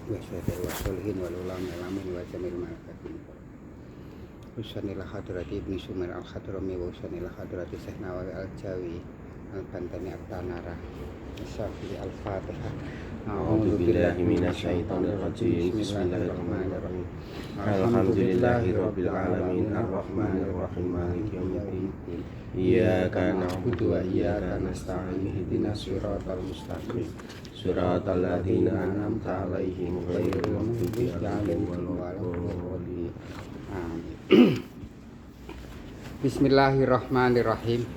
wasyhadil wassolihin wal ulama alamin wa jamil malakatin Husanil hadrati ibni Sumir al-Hadrami wa Husanil hadrati Syekh Nawawi al-Jawi al-Bantani al-Tanara Syafi'i al-Fatihah. A'udzu billahi minasyaitonir rajim. Bismillahirrahmanirrahim. Alhamdulillahirabbil alamin arrahmanir rahim maliki yaumiddin. Iyyaka na'budu wa iyyaka nasta'in ihdinas siratal mustaqim. Siratal ladzina an'amta 'alaihim ghairil maghdubi 'alaihim waladdallin. Bismillahirrahmanirrahim.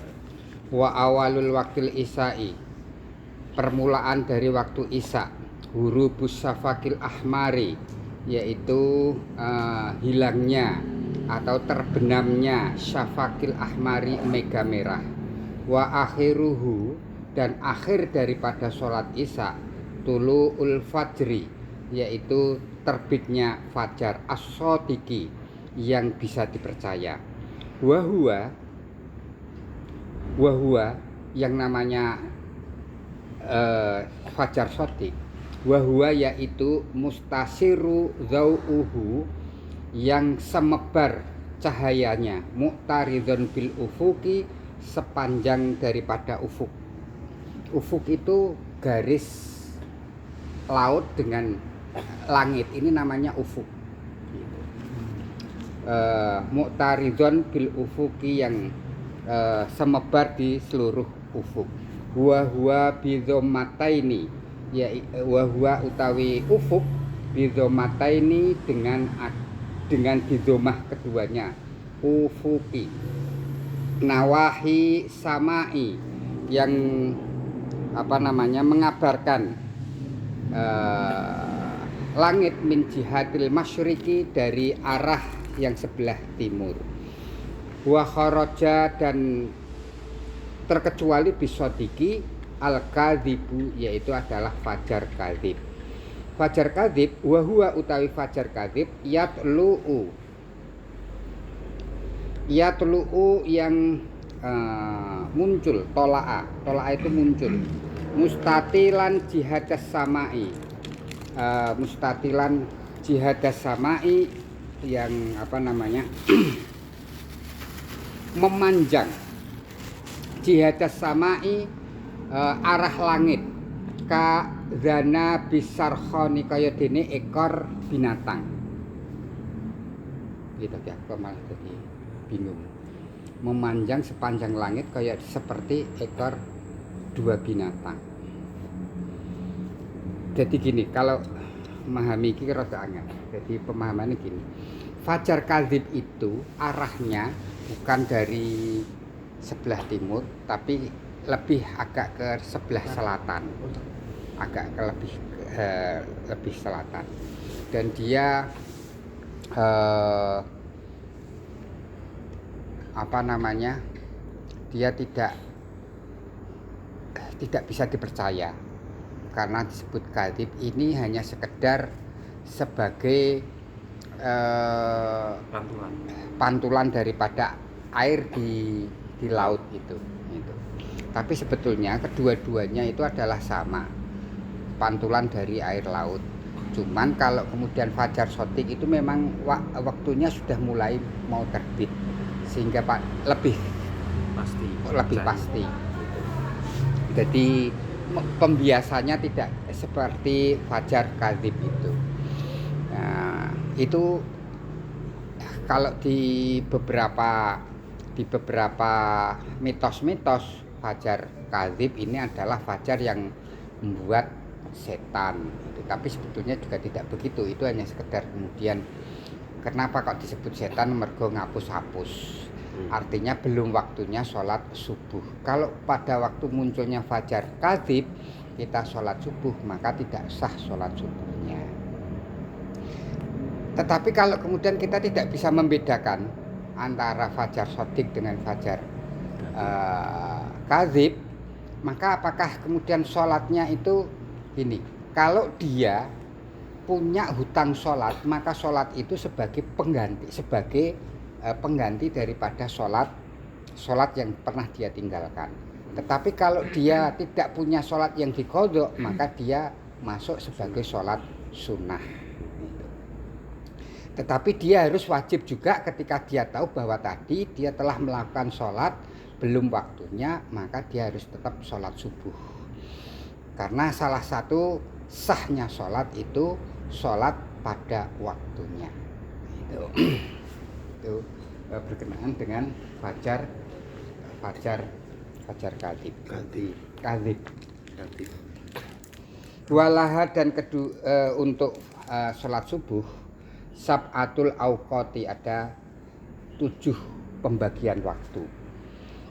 Wa awalul waktil isya'i, permulaan dari waktu isya, hurubus safakil ahmari, yaitu hilangnya atau terbenamnya syafakil ahmari mega merah. Wa akhiruhu, dan akhir daripada sholat isya, tulu'ul fajri, yaitu terbitnya fajar as-shodiki yang bisa dipercaya. Wahua yang namanya fajar sodik, wahua yaitu mustasiru zau'uhu, yang semebar cahayanya, mu'taridun bil ufuki, sepanjang daripada ufuk. Ufuk itu garis laut dengan langit, ini namanya ufuk. Mu'taridun bil ufuki, yang semebar di seluruh ufuk. Huwa bidzomataini, ya huwa utawi ufuk bidzomataini dengan bidzomah keduanya, ufuki. Nawahi samai, yang mengabarkan langit min jihatil masyriqi, dari arah yang sebelah timur. Wa kharaja, dan terkecuali bisodiki al-kadzibu, yaitu adalah fajar kadzib. Fajar kadzib wa huwa utawi fajar kadzib yatlu'u yang muncul, tola'a itu muncul, mustatilan jihadas samai, mustatilan jihadas samai, yang memanjang, jihadas samai, arah langit, ka zana bisarkhoni, kaya dene ekor binatang. Gitu ya, kok malah jadi bingung. Memanjang sepanjang langit kayak seperti ekor dua binatang. Jadi gini, kalau memahami ini rada angel. Jadi pemahamannya gini, fajar kadzib itu arahnya bukan dari sebelah timur, tapi lebih agak ke sebelah selatan, agak ke lebih selatan, dan dia dia tidak bisa dipercaya, karena disebut kadzib ini hanya sekedar sebagai pantulan daripada air di laut itu. Tapi sebetulnya kedua-duanya itu adalah sama, pantulan dari air laut. Cuman kalau kemudian fajar sodik itu memang waktunya sudah mulai mau terbit, sehingga lebih pasti. Jadi pembiasanya tidak seperti fajar kadzib itu. Nah, itu kalau di beberapa mitos-mitos, fajar kadzib ini adalah fajar yang membuat setan. Tapi sebetulnya juga tidak begitu. Itu hanya sekedar kemudian kenapa kok disebut setan, mergo ngapus-hapus. Artinya belum waktunya sholat subuh. Kalau pada waktu munculnya fajar kadzib kita sholat subuh, maka tidak sah sholat subuhnya. Tetapi kalau kemudian kita tidak bisa membedakan antara fajar sodik dengan fajar kadzib, maka apakah kemudian sholatnya itu ini? Kalau dia punya hutang sholat, maka sholat itu sebagai pengganti daripada sholat yang pernah dia tinggalkan. Tetapi kalau dia tidak punya sholat yang diqadha, maka dia masuk sebagai sholat sunnah. Tetapi dia harus wajib juga ketika dia tahu bahwa tadi dia telah melakukan sholat belum waktunya, maka dia harus tetap sholat subuh. Karena salah satu sahnya sholat itu sholat pada waktunya. Itu berkenaan dengan fajar kadhib. Walaha dan untuk sholat subuh sab'atul awqati ada 7 pembagian waktu.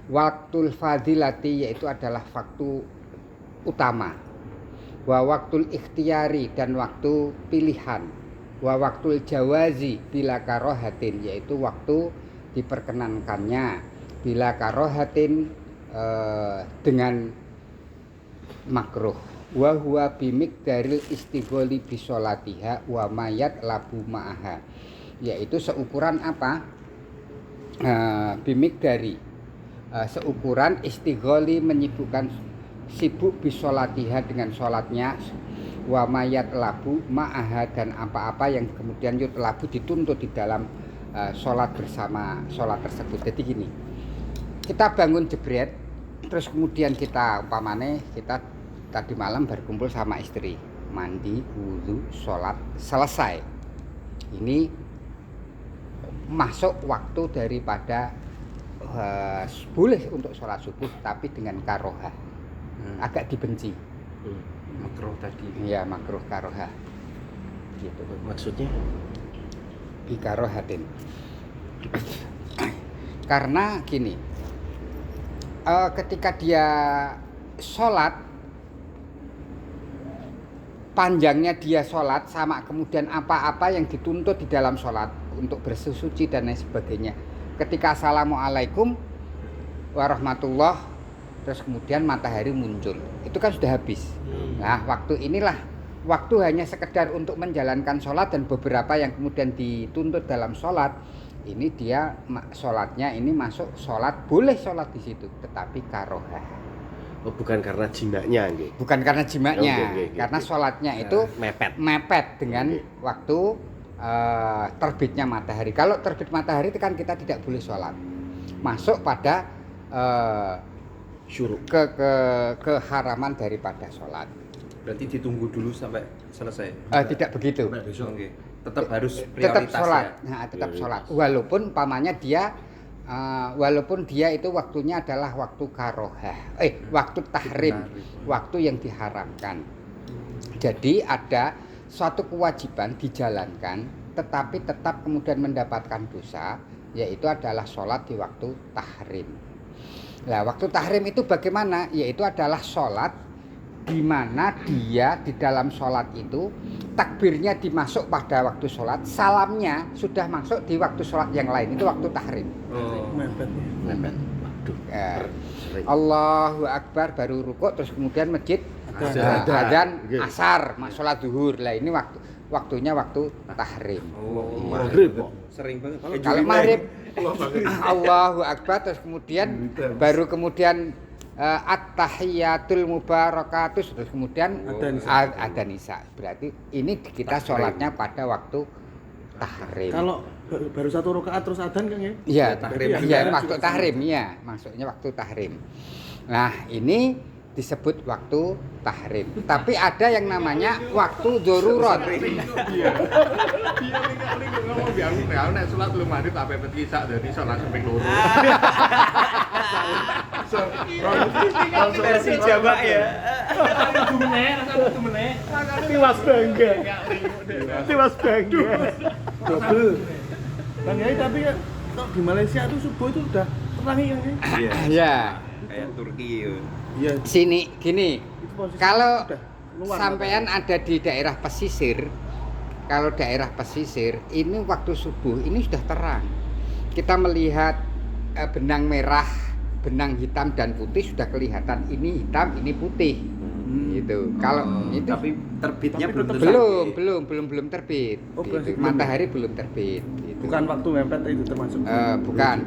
Waktul fadilati yaitu adalah waktu utama. Wa waktul ikhtiyari dan waktu pilihan. Wa waktul jawazi bila karohatin yaitu waktu diperkenankannya bila karohatin dengan makruh. Wa huwa bimikdaril istigholi bisolatiha wa mayat labu ma'aha yaitu seukuran apa? Bimikdari seukuran istigholi menyibukkan sibuk bisolatiha dengan sholatnya wa mayat labu ma'aha dan apa-apa yang kemudian yutlabu dituntut di dalam sholat bersama sholat tersebut. Jadi gini, kita bangun jebret terus kemudian kita umpamane kita tadi malam berkumpul sama istri, mandi, wudu, sholat, selesai. Ini masuk waktu daripada boleh untuk sholat subuh tapi dengan karohah, agak dibenci. Makruh tadi. Iya, makruh karohah. Gitu. Maksudnya? Bikarohatin. Karena gini, ketika dia sholat, panjangnya dia sholat sama kemudian apa-apa yang dituntut di dalam sholat untuk bersuci dan lain sebagainya. Ketika assalamualaikum warahmatullah terus kemudian matahari muncul, itu kan sudah habis. Nah waktu inilah waktu hanya sekedar untuk menjalankan sholat dan beberapa yang kemudian dituntut dalam sholat. Ini dia sholatnya ini masuk sholat, boleh sholat di situ tetapi karohah. Oh, bukan karena jimaknya nggih. Bukan karena jimaknya, karena sholatnya itu mepet dengan waktu terbitnya matahari. Kalau terbit matahari itu kan kita tidak boleh sholat. Masuk pada syuruk keharaman daripada sholat. Berarti ditunggu dulu sampai selesai. Tidak begitu. Okay. Tetap harus tetap prioritas sholat. ya. Nah, tetap sholat. Walaupun umpamanya dia walaupun dia itu waktunya adalah waktu karohah, waktu tahrim, waktu yang diharamkan. Jadi ada suatu kewajiban dijalankan, tetapi tetap kemudian mendapatkan dosa, yaitu adalah sholat di waktu tahrim. Nah, waktu tahrim itu bagaimana? Yaitu adalah sholat di mana dia di dalam sholat itu takbirnya dimasuk pada waktu sholat, salamnya sudah masuk di waktu sholat yang lain, itu waktu tahrim. mepet. Waduh. Allahu Akbar baru rukuk terus kemudian masjid adzan asar sholat zuhur. Lah ini waktunya waktu tahrim. Maghrib kok. Sering banget. Kalau maghrib Allahu Akbar terus kemudian baru kemudian at-tahiyatul mubarakatus terus kemudian adzan isya. Berarti ini kita sholatnya pada waktu tahrim. Kalau baru 1 rakaat terus adzan kan ya? Iya, tahrim. Iya, waktu tahrim ya, maksudnya waktu tahrim. Nah, ini disebut waktu tahrim. Tapi ada yang namanya waktu darurat. Iya ngomong biar nek salat lu maghrib tak pepet isak dadi salat sampai loro. Versi Jawa ya. Tiwas bangga. Double. Bang Yai tapi ya kalau di Malaysia tuh subuh itu udah terang ya. Iya. Kayak Turki ya. Iya. Sini gini. Posisi Kalau udah keluar sampean ada di daerah pesisir, kalau daerah pesisir ini waktu subuh ini sudah terang. Kita melihat benang merah, benang hitam dan putih sudah kelihatan. Ini hitam, ini putih. Gitu. Kalau itu Tapi terbitnya Tapi tetap belum terbit. Oh, Gitu. belum. Matahari belum terbit. Gitu. bukan waktu mepet itu termasuk. Bukan.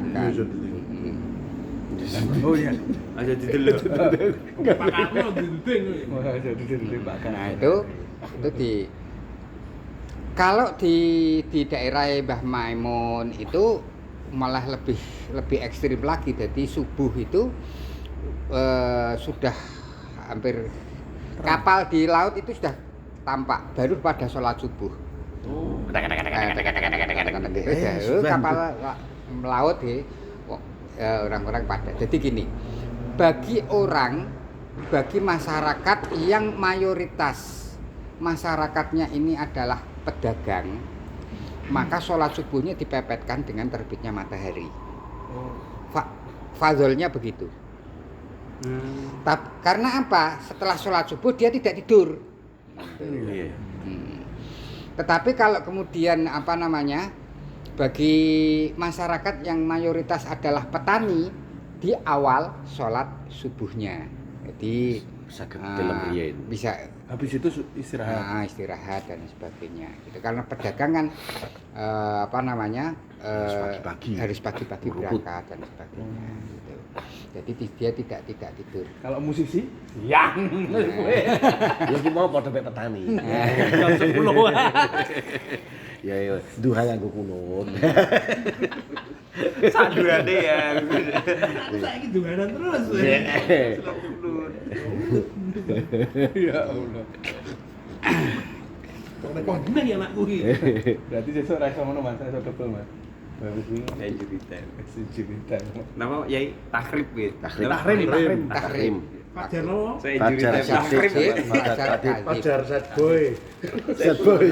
Oh iya. aja didelok. Wah, jadi tembakan. Nah itu Kalau di daerah Mbah Maimun itu malah lebih ekstrim lagi. Jadi subuh itu sudah hampir kapal di laut itu sudah tampak baru pada sholat subuh. Kapal laut orang-orang pada. Jadi gini, bagi masyarakat yang mayoritas masyarakatnya ini adalah pedagang, maka sholat subuhnya dipepetkan dengan terbitnya matahari. Fazolnya begitu. Karena apa? Setelah sholat subuh dia tidak tidur. Tetapi kalau kemudian bagi masyarakat yang mayoritas adalah petani, di awal sholat subuhnya, jadi bisa habis itu istirahat. Istirahat dan sebagainya. Gitu. Karena pedagang kan harus pagi-pagi berangkat dan sebagainya. Gitu. Jadi dia tidak tidur. Kalau musisi, yang Ya ki mau padha mek petani. jam 10. Ya duha nganggo kunut. Sadurane ya. Saiki duhanan terus. Ya Allah. Kok gini ya anakku iki. Berarti sesuk ra iso ngono Mas, iso double Mas. Bagus iki. Ya cerita. Cerita. Nama Yai takrib gitu. Tahrim. Fajar lo. Saya cerita takrib. Fajar sad boy. Set boy.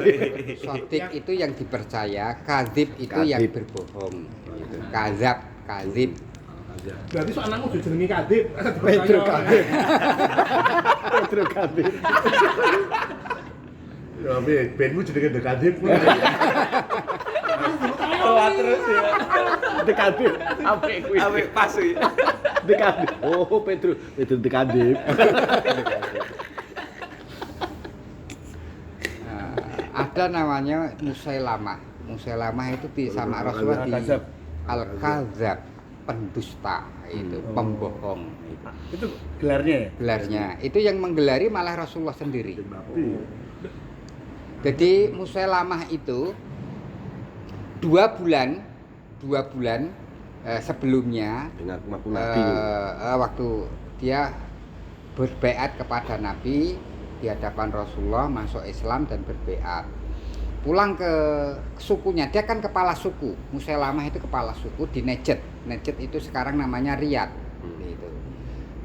Sotik itu yang dipercaya, kadzib itu yang berbohong. Gitu. Kadzib. Berarti sok anakmu udah jenenge Kadip. Pedro Kadip. Ya benmu jenenge The Kadip. Terus ya. Dekadip. Apik kuwi. Awek pas ya. Dekadip. Oh, Pedro Dekadip. Ada namanya Musailamah. Musailamah itu sama Rasulullah di Al-Kadzab, pendusta itu, pembohong itu. Itu gelarnya ya? Gelarnya. Itu yang menggelari malah Rasulullah sendiri. Jadi Musailamah itu 2 bulan sebelumnya Dengan ngaku nabi. waktu dia berbaiat kepada Nabi di hadapan Rasulullah, masuk Islam dan berbaiat. Pulang ke sukunya, dia kan kepala suku. Musailamah itu kepala suku di Najd. Najd itu sekarang namanya Riyadh. Gitu.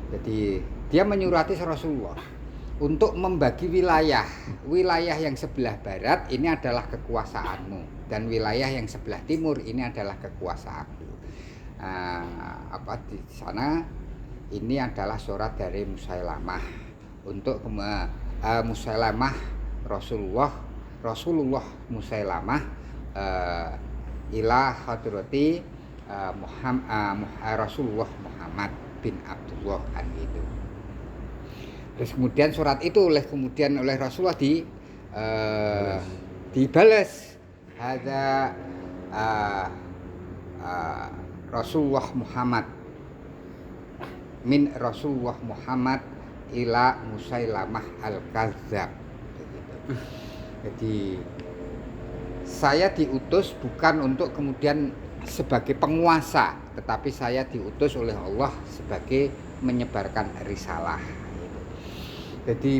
Jadi dia menyurati Rasulullah untuk membagi wilayah yang sebelah barat ini adalah kekuasaanmu dan wilayah yang sebelah timur ini adalah kekuasaanku. Di sana ini adalah surat dari Musailamah untuk Musailamah Rasulullah Musailamah ila hadrati Rasulullah Muhammad bin Abdullah kan gitu. Terus kemudian surat itu oleh Rasulullah dibalas hadza Rasulullah Muhammad min Rasulullah Muhammad ila Musailamah al-Kadzab begitu. Jadi saya diutus bukan untuk kemudian sebagai penguasa, tetapi saya diutus oleh Allah sebagai menyebarkan risalah. Jadi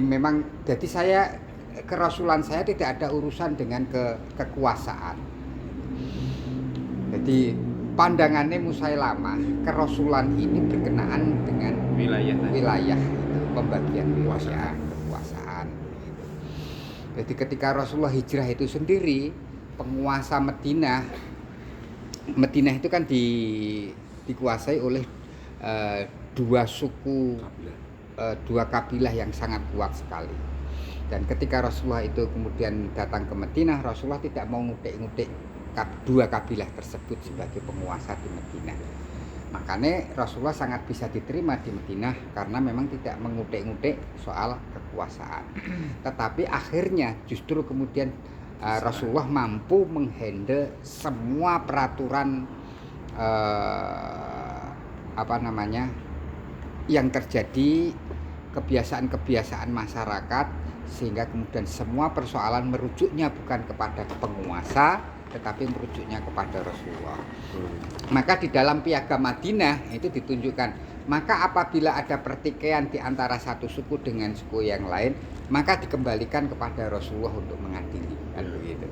saya kerasulan saya tidak ada urusan dengan kekuasaan. Jadi pandangannya Musailamah kerasulan ini berkenaan dengan wilayah itu, pembagian wilayah kekuasaan. Jadi ketika Rasulullah hijrah itu sendiri, penguasa Madinah itu kan dikuasai oleh 2 suku, 2 kabilah yang sangat kuat sekali. Dan ketika Rasulullah itu kemudian datang ke Madinah, Rasulullah tidak mau ngutik-ngutik 2 kabilah tersebut sebagai penguasa di Madinah. Makanya Rasulullah sangat bisa diterima di Madinah karena memang tidak mengutik-ngutik soal kekuasaan. Tetapi akhirnya justru kemudian Rasulullah mampu menghandle semua peraturan yang terjadi, kebiasaan-kebiasaan masyarakat, sehingga kemudian semua persoalan merujuknya bukan kepada penguasa tetapi merujuknya kepada Rasulullah. Maka di dalam Piagam Madinah itu ditunjukkan, maka apabila ada pertikaian di antara satu suku dengan suku yang lain, maka dikembalikan kepada Rasulullah untuk mengadili, kan begitu.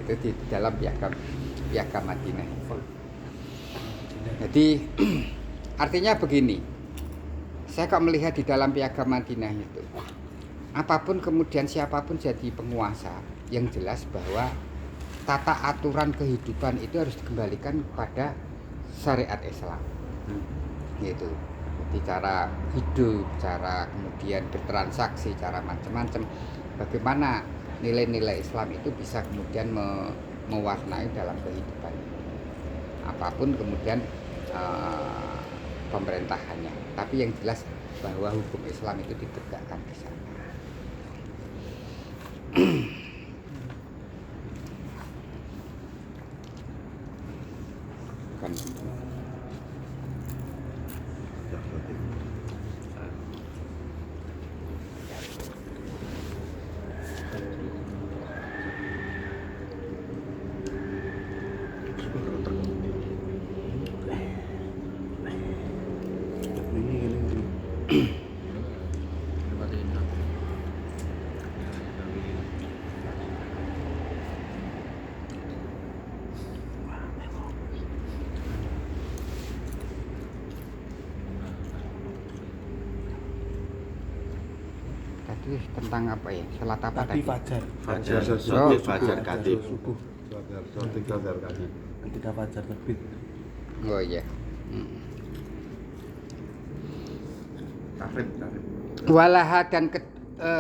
Itu di dalam Piagam Madinah. Jadi artinya begini, saya kok melihat di dalam Piagam Madinah itu, apapun kemudian siapapun jadi penguasa, yang jelas bahwa tata aturan kehidupan itu harus dikembalikan kepada syariat Islam. Gitu. Jadi cara hidup, cara kemudian bertransaksi, cara macam-macam, bagaimana nilai-nilai Islam itu bisa kemudian mewarnai dalam kehidupan. Apapun kemudian pemerintahannya, tapi yang jelas bahwa hukum Islam itu ditegakkan di sana. Bukan tadi tentang apa ya? Salat apa Tadi tadi? fajar. Fajar Oh, fajar kadib. Subuh. Ketika fajar terbit. Oh iya. Takrib. Walaha dan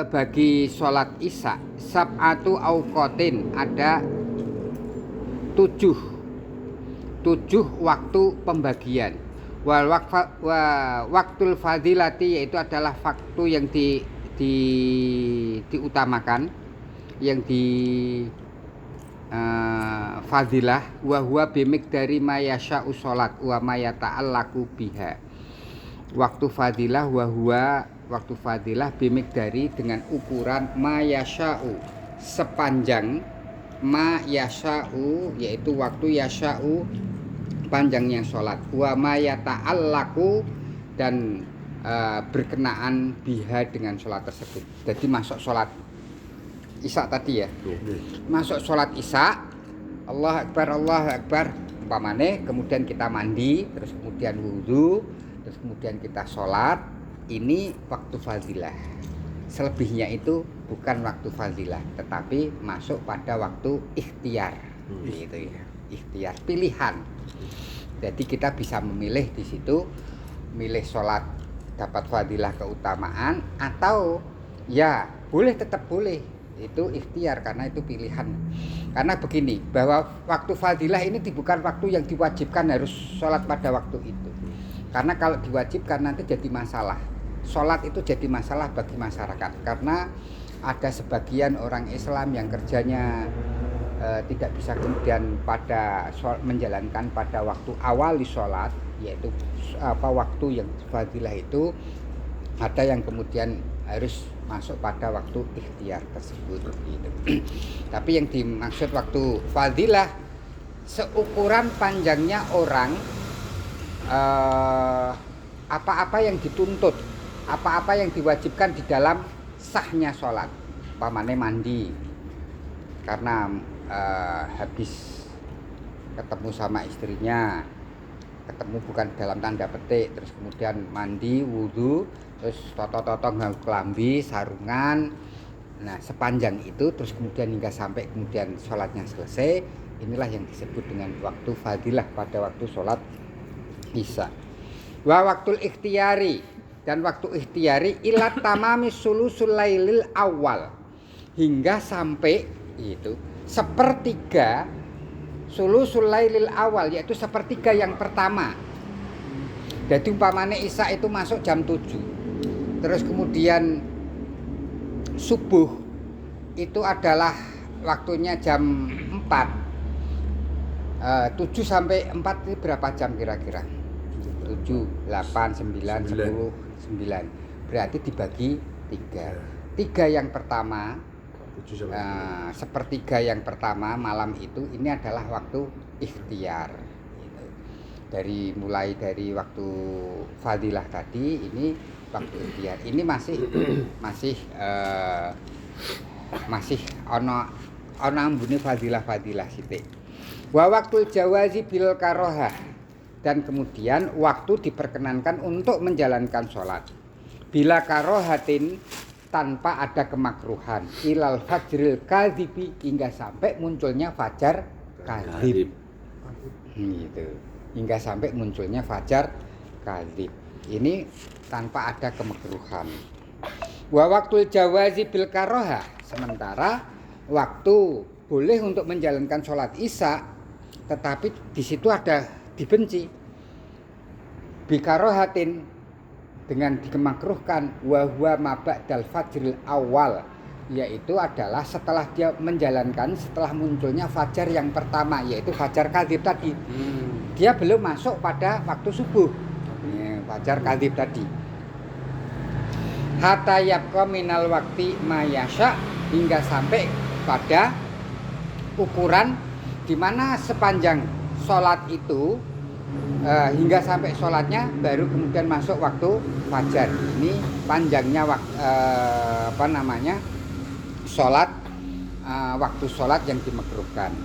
bagi sholat isya sab'atu auqatin ada 7 waktu pembagian. Waktul fadilati yaitu adalah waktu yang diutamakan, yang fadilah, wa huwa bimiqdari ma yasha'u sholat wa ma yata'allaku biha. Waktu fadilah wa huwa waktu fadilah bimiqdari dengan ukuran ma yasha'u, sepanjang ma yasha'u yaitu waktu yasha'u panjangnya sholat, wa ma yata'allaku dan berkenaan biha dengan sholat tersebut. Jadi masuk sholat isya tadi ya, masuk sholat isya, Allah Akbar umpamane, kemudian kita mandi, terus kemudian wudhu, terus kemudian kita sholat, ini waktu fadilah. Selebihnya itu bukan waktu fadilah, tetapi masuk pada waktu ikhtiar, gitu ya, ikhtiar, pilihan. Jadi kita bisa memilih di situ, milih sholat dapat fadilah keutamaan, atau ya boleh, tetap boleh, itu ikhtiar karena itu pilihan. Karena begini, bahwa waktu fadilah ini bukan waktu yang diwajibkan harus sholat pada waktu itu. Karena kalau diwajibkan nanti jadi masalah. Sholat itu jadi masalah bagi masyarakat, karena ada sebagian orang Islam yang kerjanya tidak bisa kemudian menjalankan pada waktu awal di sholat, yaitu waktu yang fadilah itu, ada yang kemudian harus masuk pada waktu ikhtiar tersebut gitu. Tapi yang dimaksud waktu fadilah seukuran panjangnya orang, apa-apa yang dituntut, apa-apa yang diwajibkan di dalam sahnya sholat, umpamane mandi karena habis ketemu sama istrinya, ketemu bukan dalam tanda petik, terus kemudian mandi, wudhu, terus toto-toto nganggo klambi, sarungan. Nah, sepanjang itu terus kemudian hingga sampai kemudian sholatnya selesai, inilah yang disebut dengan waktu fadilah pada waktu sholat isya. Wa waktul ikhtiyari, dan waktu ikhtiyari ila tamami sulusul lailil awal, hingga sampai itu sepertiga sulusul lailil awal, yaitu sepertiga yang pertama. Jadi umpamane isya itu masuk jam 7, terus kemudian subuh itu adalah waktunya jam 4. 7 sampai 4 itu berapa jam kira-kira? 7, 8, 9, 10, 9. Berarti dibagi 3. sepertiga yang pertama 7 sampai 10. sepertiga yang pertama malam itu ini adalah waktu ikhtiar gitu. Mulai dari waktu fadilah tadi ini waktu ikhtiar ini masih ono ambune fadilah sithik. Wa waktu jawazi bil karohah, dan kemudian waktu diperkenankan untuk menjalankan sholat bila karohatin tanpa ada kemakruhan ilal fajril kadhibi, hingga sampai munculnya fajar kadhib. Gitu. Hingga sampai munculnya fajar kadhib. Ini tanpa ada kemakruhan. Wa waktu jawazi bil karohah, sementara waktu boleh untuk menjalankan sholat isya tetapi di situ ada dibenci bikarohatin, dengan dikemakruhkan, wa huwa ma ba'dal fajril awal, yaitu adalah setelah dia menjalankan setelah munculnya fajar yang pertama, yaitu fajar kadhib tadi. Dia belum masuk pada waktu subuh. Fajar kadhib tadi. Hatta yabqa minal waqti ma yasha, hingga sampai pada ukuran di mana sepanjang sholat itu hingga sampai sholatnya baru kemudian masuk waktu fajar. Ini panjangnya sholat, waktu sholat yang dimakruhkan.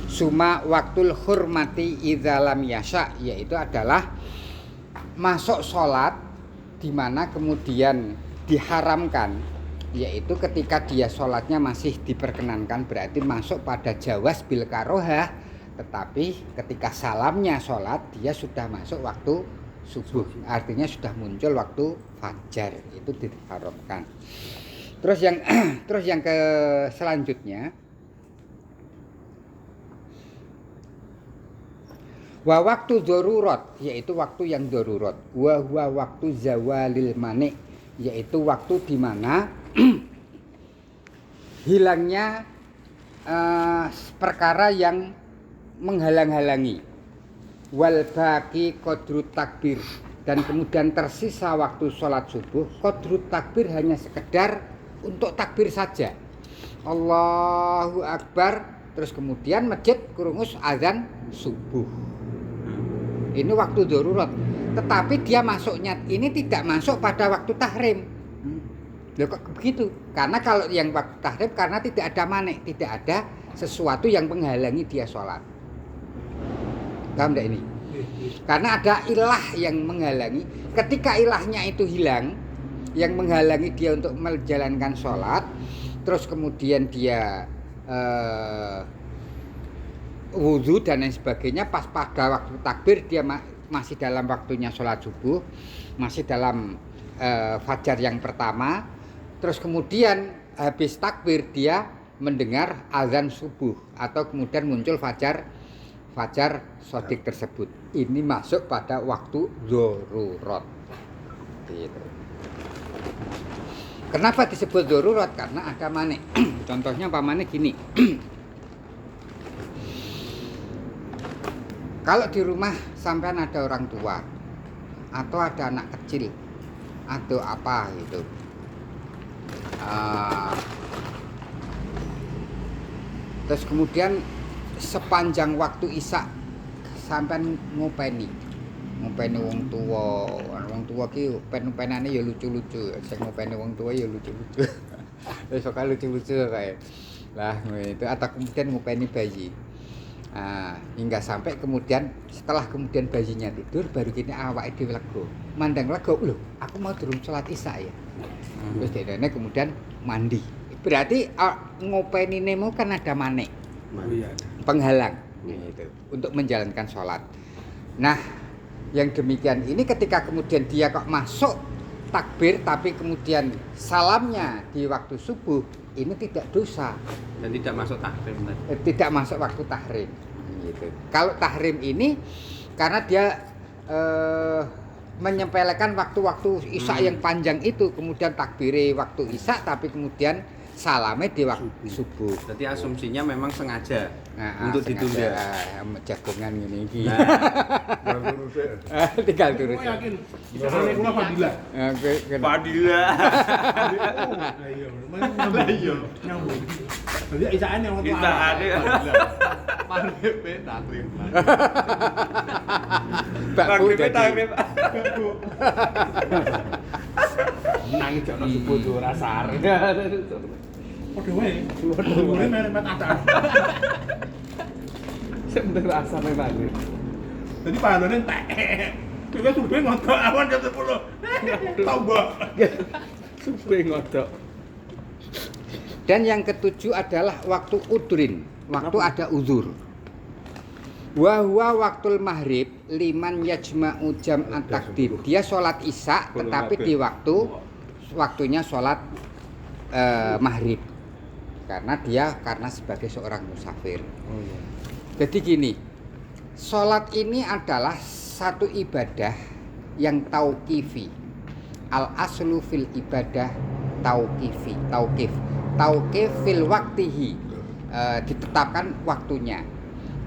Suma waktul hurmati idza lam yasha, yaitu adalah masuk sholat di mana kemudian diharamkan, yaitu ketika dia sholatnya masih diperkenankan, berarti masuk pada jawaz bil karohah. Tetapi ketika salamnya sholat dia sudah masuk waktu subuh, artinya sudah muncul waktu fajar, itu diharamkan. Terus yang ke selanjutnya, wa waktu darurat, yaitu waktu yang darurat. Wa huwa waktu zawalil mani, yaitu waktu di mana hilangnya perkara yang menghalang-halangi. Wal baqi qadru takbir, dan kemudian tersisa waktu sholat subuh qadru takbir, hanya sekedar untuk takbir saja. Allahu Akbar, terus kemudian masjid kurungus azan subuh. Ini waktu darurat, tetapi dia masuknya ini tidak masuk pada waktu tahrim. Loh kok begitu? Karena kalau yang waktu tahrim, karena tidak ada manik, tidak ada sesuatu yang menghalangi dia sholat. Paham enggak ini? Karena ada ilah yang menghalangi. Ketika ilahnya itu hilang, yang menghalangi dia untuk menjalankan sholat, terus kemudian dia wudhu dan lain sebagainya, pas pada waktu takbir dia masih dalam waktunya sholat subuh, masih dalam fajar yang pertama, terus kemudian habis takbir dia mendengar azan subuh atau kemudian muncul fajar sodik tersebut. Ini masuk pada waktu darurat. Gitu. Kenapa disebut darurat? Karena ada manik. Contohnya pamannya gini. Kalau di rumah sampean ada orang tua atau ada anak kecil atau apa gitu, terus kemudian sepanjang waktu isya sampean ngopeni wong tua ki pen-penane ya lucu-lucu, sing ngopeni wong tua ya lucu-lucu. Wis kok lucu-lucu kae. Lah itu, atau kemudian ngopeni bayi. Hingga sampai kemudian setelah kemudian bayinya tidur baru kini awake dhewe lega. Mandang lega, lho, aku mau durung salat isya ya. Terus dene kemudian mandi. Berarti ngopeni nemu kan ada manik. Penghalang gitu, untuk menjalankan sholat. Nah, yang demikian ini ketika kemudian dia kok masuk takbir tapi kemudian salamnya di waktu subuh, ini tidak dosa dan tidak masuk tahrim tadi. Tidak masuk waktu tahrim gitu. Kalau tahrim ini karena dia menyepelekan waktu-waktu isya yang panjang itu, kemudian takbire waktu isya tapi kemudian salamnya di waktu subuh. Jadi asumsinya memang sengaja Nah, untuk sengaja, ditunda. jagongan ngene iki. Nah, Tinggal terus. Aku yakin. Jangan kula Fadila. Padilla. Lah iya, Lah iya. nyambung. Jadi isaan yang waktu Isaan. Maghrib takrib. Mbak Bu dadi. Nang jono subuh tuh rasa arep. Padha wae. Padha merek ada. Sing penting rasa memang. Jadi pahalane entek. Kita subuh ngontok awan jam 10. Tau mbok. Subuh ngodok. Dan yang ketujuh adalah waktu udrin, waktu ada uzur. Wa huwa waktul maghrib liman yajma'u jam'at takdim. Dia sholat isya tetapi di waktunya sholat maghrib. Karena sebagai seorang musafir. Jadi gini, sholat ini adalah satu ibadah yang tauqifi. Al aslu fil ibadah tauqif fil waktihi, ditetapkan waktunya.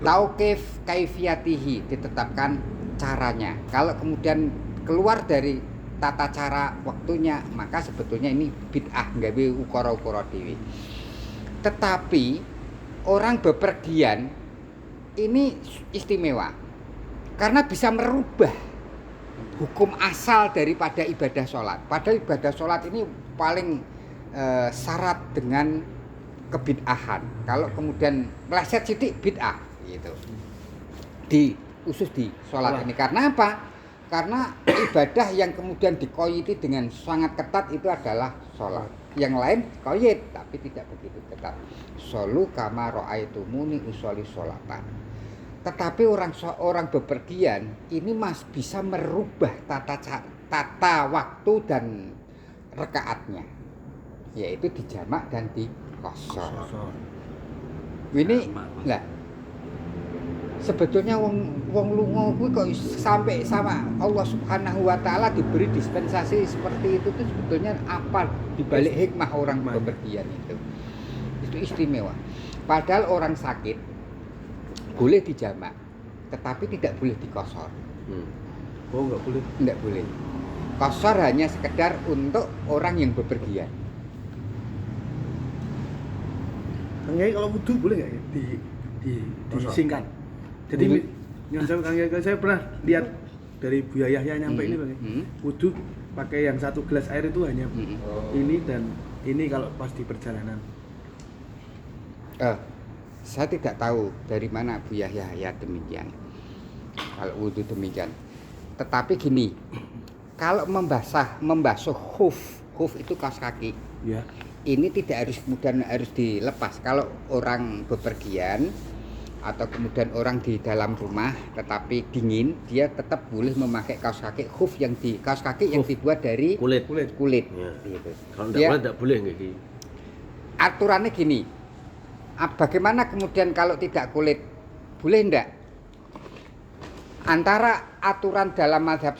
Tauqif kaifiyatihi, ditetapkan caranya. Kalau kemudian keluar dari tata cara waktunya, maka sebetulnya ini bid'ah, nggawe ukara-ukara dhewe. Tetapi orang bepergian ini istimewa karena bisa merubah hukum asal daripada ibadah sholat. Padahal ibadah sholat ini paling syarat dengan kebid'ahan. Kalau kemudian meleset sidik bid'ah gitu. Khusus di sholat ini. Karena apa? Karena ibadah yang kemudian dikoyiti dengan sangat ketat itu adalah sholat. Yang lain koyit tapi tidak begitu ketat. Sholu kama ra'aitumuni usolli sholatan. Tetapi orang bepergian ini bisa merubah tata waktu dan rakaatnya, yaitu dijamak dan dikosor. Ini lah sebetulnya wong lunga kuwi kok sampai sama Allah Subhanahu wa taala diberi dispensasi seperti itu tuh sebetulnya apa dibalik hikmah orang bepergian itu istimewa. Padahal orang sakit boleh dijamak, tetapi tidak boleh dikosor. Oh, enggak boleh. Tidak boleh. Kosor hanya sekedar untuk orang yang bepergian. Kang Yai kalau wudu boleh enggak ya? Disingkat. Jadi Kang Yai, saya pernah lihat dari Bu Yahya nyampe ini Bang. Wudu pakai yang satu gelas air itu hanya ini dan ini kalau pas di perjalanan. Saya tidak tahu dari mana Bu Yahya demikian. Kalau wudu demikian. Tetapi gini, kalau membasuh khuf itu kaos kaki. Ya. Ini tidak harus dilepas. Kalau orang bepergian atau kemudian orang di dalam rumah tetapi dingin, dia tetap boleh memakai kaos kaki khuf yang dibuat dari Kulit. Ya. Gitu. Kalau enggak boleh enggak gitu. Aturannya gini. Bagaimana kemudian kalau tidak kulit? Boleh enggak? Antara aturan dalam mazhab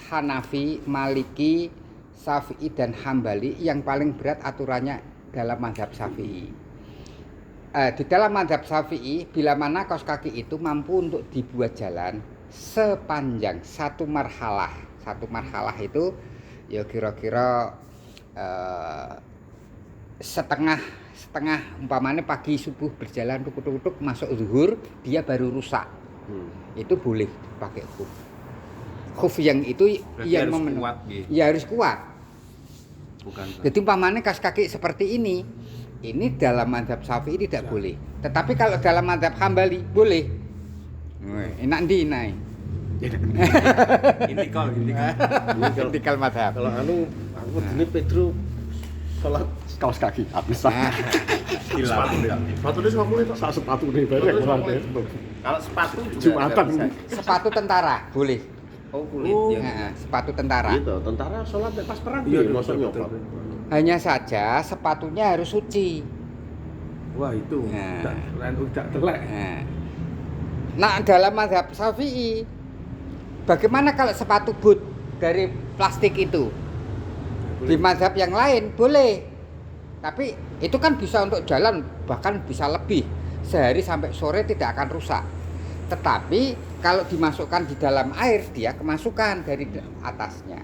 Hanafi, Maliki, Syafi'i dan Hambali yang paling berat aturannya dalam mazhab Syafi'i. Di dalam mazhab Syafi'i, bila mana kaos kaki itu mampu untuk dibuat jalan sepanjang satu marhalah. Satu marhalah itu ya kira-kira setengah umpamanya pagi subuh berjalan tuk-tuk masuk zuhur dia baru rusak. Itu boleh pakai khuf. Khuf yang itu berarti yang harus kuat, gitu. Ya harus kuat. Bukan. Jadi umpamanya kaos kaki seperti ini dalam mazhab Syafi'i tidak boleh. Tetapi kalau dalam mazhab Hambali boleh. Enak ndi nae. Intikal mazhab. Kalau aku dene Pedro salat kaos kaki habis. Sepatu ini 50 itu. Sak sepatu nih bareng ora Kalau sepatu Jumatan. Sepatu tentara boleh. Oh, kulit ya. Sepatu tentara. Gitu, tentara salat pas perang Iya, piye mosok nyopot. Hanya saja sepatunya harus suci. Wah, itu tidak telek. Nah, dalam mazhab Syafi'i bagaimana kalau sepatu boot dari plastik itu? Di mazhab yang lain boleh. Tapi itu kan bisa untuk jalan, bahkan bisa lebih. Sehari sampai sore tidak akan rusak. Tetapi kalau dimasukkan di dalam air, dia kemasukan dari atasnya.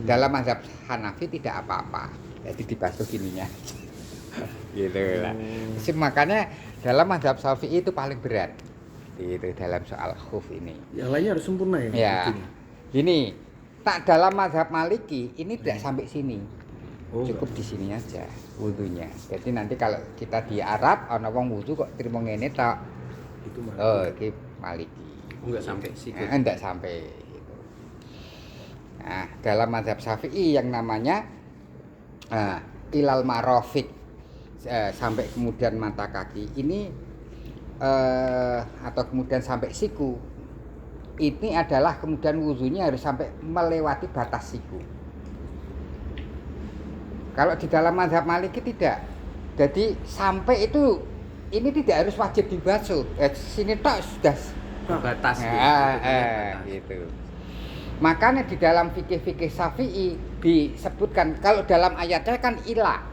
Dalam mazhab Hanafi tidak apa-apa. Jadi dibasuh gininya. Gitu lah. Makanya dalam mazhab Syafi'i itu paling berat. Itu dalam soal khuf ini. Yang lainnya harus sempurna ya. Ya. Gini, tak dalam mazhab Maliki ini tidak sampai sini. Cukup di sini aja wudunya. Jadi nanti kalau kita di Arab ana wong wudu kok trimo ngene tok. Itu mah. Oh, iki Maliki. Enggak sampai siku. Enggak sampai gitu. Nah, dalam mazhab Syafi'i yang namanya ilal marofik sampai kemudian mata kaki ini atau kemudian sampai siku, ini adalah kemudian wudunya harus sampai melewati batas siku. Kalau di dalam mazhab Maliki tidak. Jadi sampai itu ini tidak harus wajib dibasuh. Sini tok sudah Batas gitu. Makanya di dalam fikih-fikih Syafi'i disebutkan kalau dalam ayatnya kan ilah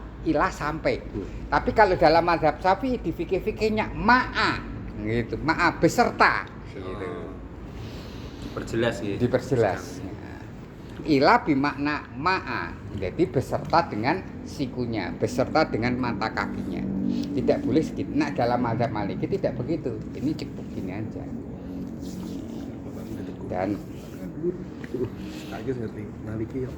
sampai. Tapi kalau dalam mazhab Syafi'i di fikih-fikihnya ma'a gitu, ma'a beserta gitu. Diperjelas gitu. Diperjelas. Ila bimakna ma'a, jadi beserta dengan sikunya, beserta dengan mata kakinya. Tidak boleh sedikit. Nah dalam mazhab Maliki tidak begitu. Ini cukup gini aja. Dan Kaget ngerti Maliki ya.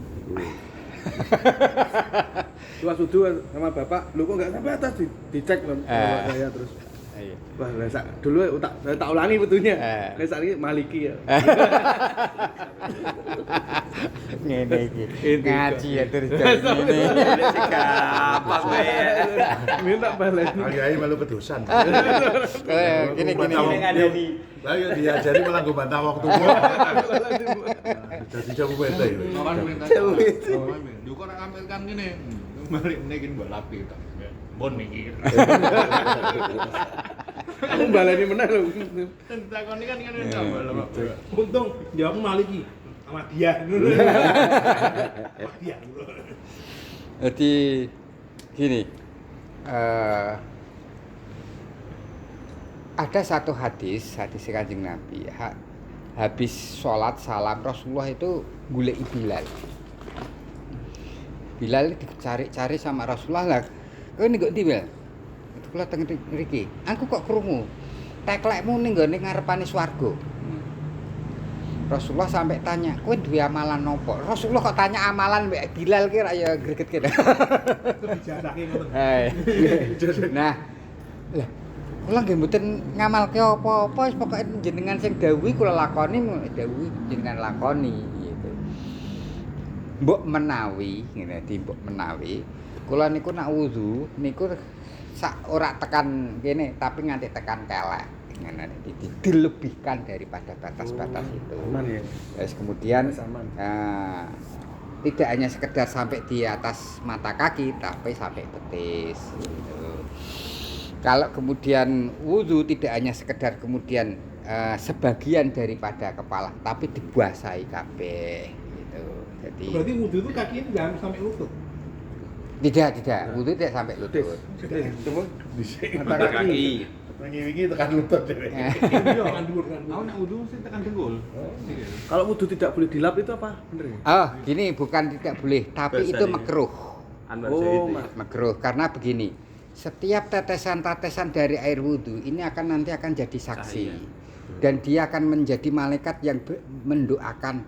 Tua sudu sama bapak, lu kok nggak sampai atas dicek loh saya terus. Wah, lesak dulu tak ulangi betulnya. Lesak ini Maliki ya. ngene iki. Ngaji ya terus ngene. Gampang wae. Minta balik. Kiai malu kedosan. Gini. Lah ya diajari malah nggo bantah waktu gua. Jadi jamu bete ya. Kawan minta. Yo kok nek ambil kan ngene. Balik nekin mbok lapi tak. Bon mikir. Aku baleni meneh lho. Takoni kan ngene tambah. Untung jawab Maliki sama dia. Jadi gini. Ada satu hadis Kanjeng Nabi. Habis sholat salam Rasulullah itu golek Bilal. Bilal dicari-cari sama Rasulullah lah. Ini kok ndi, Bil? Itu kula teng mriki. Aku kok krungu teklekmu ning nggone ngarepane swarga. Rasulullah sampai tanya, "Kowe duwe amalan nopo?" Rasulullah kok tanya amalan mbek Bilal ki ra ya greget kene. Dijadake ngoten. Nah, lah kula nggih mboten ngamalke apa-apa, wis pokoke jenengan sing dawuhi kula lakoni, dawuhi jenengan lakoni gitu. Mbok menawi, ngene di mbok menawi, kula niku nak wudu niku sak ora tekan kene tapi nganti tekan kelek. Ngene dilebihkan daripada batas-batas itu. Aman ya. Terus kemudian tidak hanya sekedar sampai di atas mata kaki tapi sampai betis gitu. Kalau kemudian wudu tidak hanya sekedar kemudian sebagian daripada kepala tapi dibasahi kabeh gitu. Jadi Berarti wudu itu kaki ini jangan sampai lutut. tidak, wudu tidak sampai lutut. Coba dhisik Mata kaki. Wingi-wingi tekan lutut dhewe. Iya, kan dhuwur kan. Aku nek wudu mesti tekan dengkul. Kalau wudu tidak boleh dilap itu apa? Bener ya? Oh, gini bukan tidak boleh, tapi Bahasa itu ini. makruh. Anwar Oh, Zaid. Makruh karena begini. Setiap tetesan-tetesan dari air wudu ini nanti akan jadi saksi. Dan dia akan menjadi malaikat yang mendoakan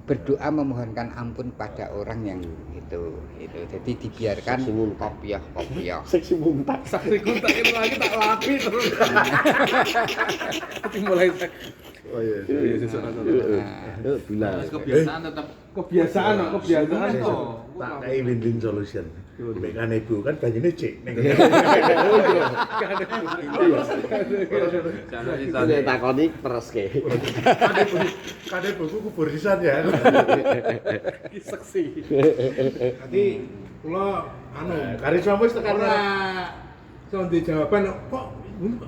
berdoa memohonkan ampun pada orang yang itu. Jadi dibiarkan kopiah. Seksi muntah. Saksi kontak itu lagi tak lapi terus. Mulai tak. Oh iya. Terus kebiasaan tetap Kebiasaan. Tak kayak win-win solution. Mekan ibu kan banyune cek. Jangan takoni pereske. Kade buku kubur sisan ya. Saksi. Berarti kula Karisma wis tekan ora soal jawaban kok